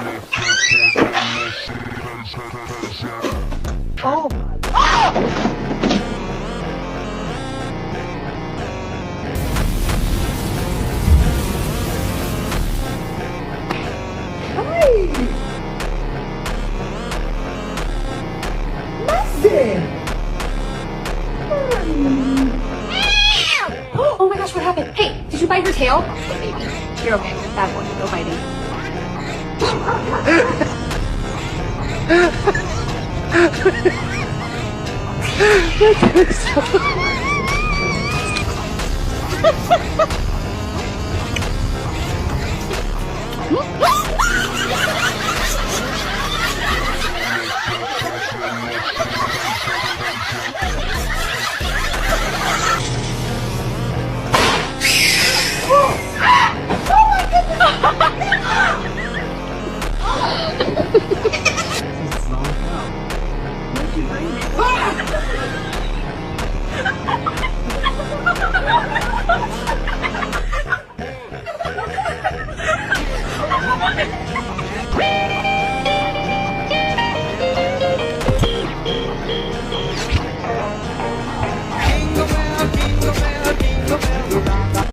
Oh. Ay! Massive! Oh my gosh, what happened? Hey, did you bite her tail? You're okay. Bad boy. No biting.